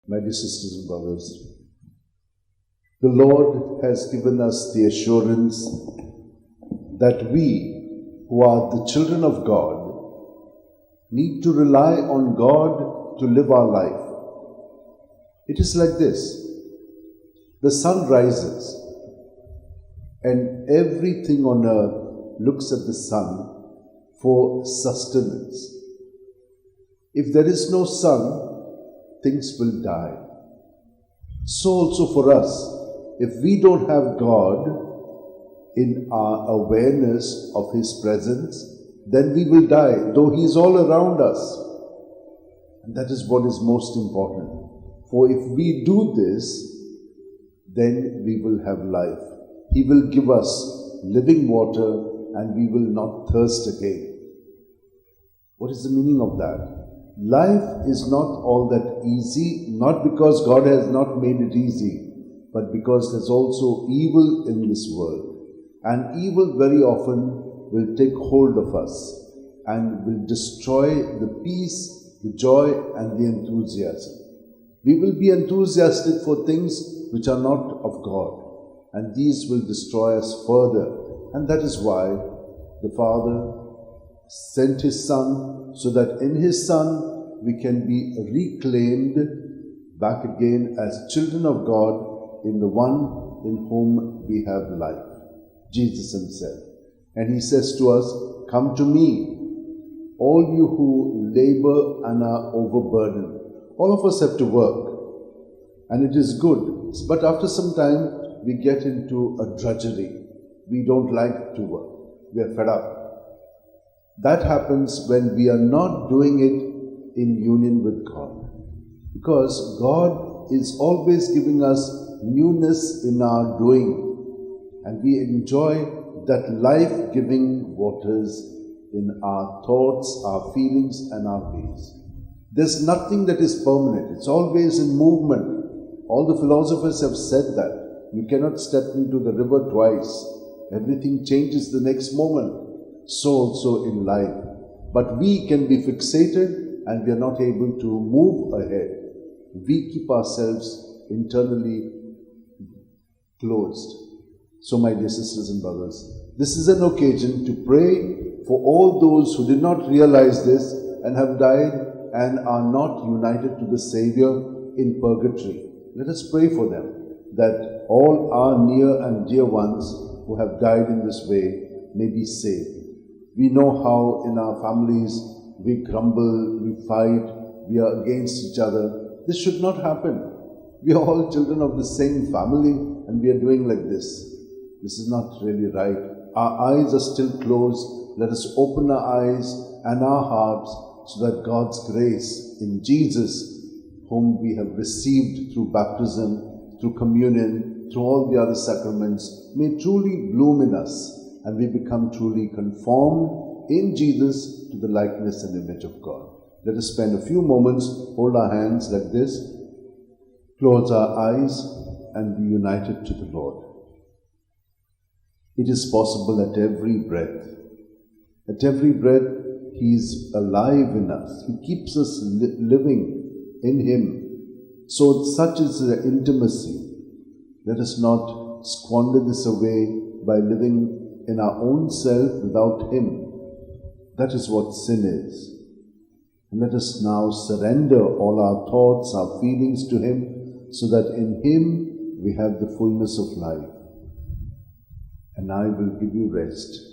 My dear sisters and brothers, the Lord has given us the assurance that we, who are the children of God, need to rely on God to live our life. It is like this: the sun rises and everything on earth looks at the sun for sustenance. If there is no sun, things will die. So also for us, if we don't have God in our awareness of His presence, then we will die, though He is all around us. And that is what is most important. For if we do this, then we will have life. He will give us living water and we will not thirst again. What is the meaning of that? Life is not all that easy, not because God has not made it easy, but because there's also evil in this world. And evil very often will take hold of us and will destroy the peace, the joy and the enthusiasm. We will be enthusiastic for things which are not of God, and these will destroy us further. And that is why the Father sent His Son, so that in His Son we can be reclaimed back again as children of God in the one in whom we have life, Jesus Himself. And He says to us, "Come to me, all you who labor and are overburdened." All of us have to work, and it is good. But after some time, we get into a drudgery. We don't like to work. We are fed up. That happens when we are not doing it in union with God. Because God is always giving us newness in our doing, and we enjoy that life-giving waters in our thoughts, our feelings and our ways. There's nothing that is permanent. It's always in movement. All the philosophers have said that. You cannot step into the river twice. Everything changes the next moment. So also in life. But we can be fixated and we are not able to move ahead. We keep ourselves internally closed. So my dear sisters and brothers, this is an occasion to pray for all those who did not realize this and have died and are not united to the Savior in purgatory. Let us pray for them, that all our near and dear ones who have died in this way may be saved. We know how in our families we grumble, we fight, we are against each other. This should not happen. We are all children of the same family and we are doing like this. This is not really right. Our eyes are still closed. Let us open our eyes and our hearts so that God's grace in Jesus, whom we have received through baptism, through communion, through all the other sacraments, may truly bloom in us and we become truly conformed in Jesus to the likeness and image of God. Let us spend a few moments, hold our hands like this, close our eyes and be united to the Lord. It is possible at every breath. At every breath, He is alive in us. He keeps us living in Him. So such is the intimacy. Let us not squander this away by living in our own self without Him. That is what sin is. And let us now surrender all our thoughts, our feelings to Him, so that in Him we have the fullness of life. And I will give you rest.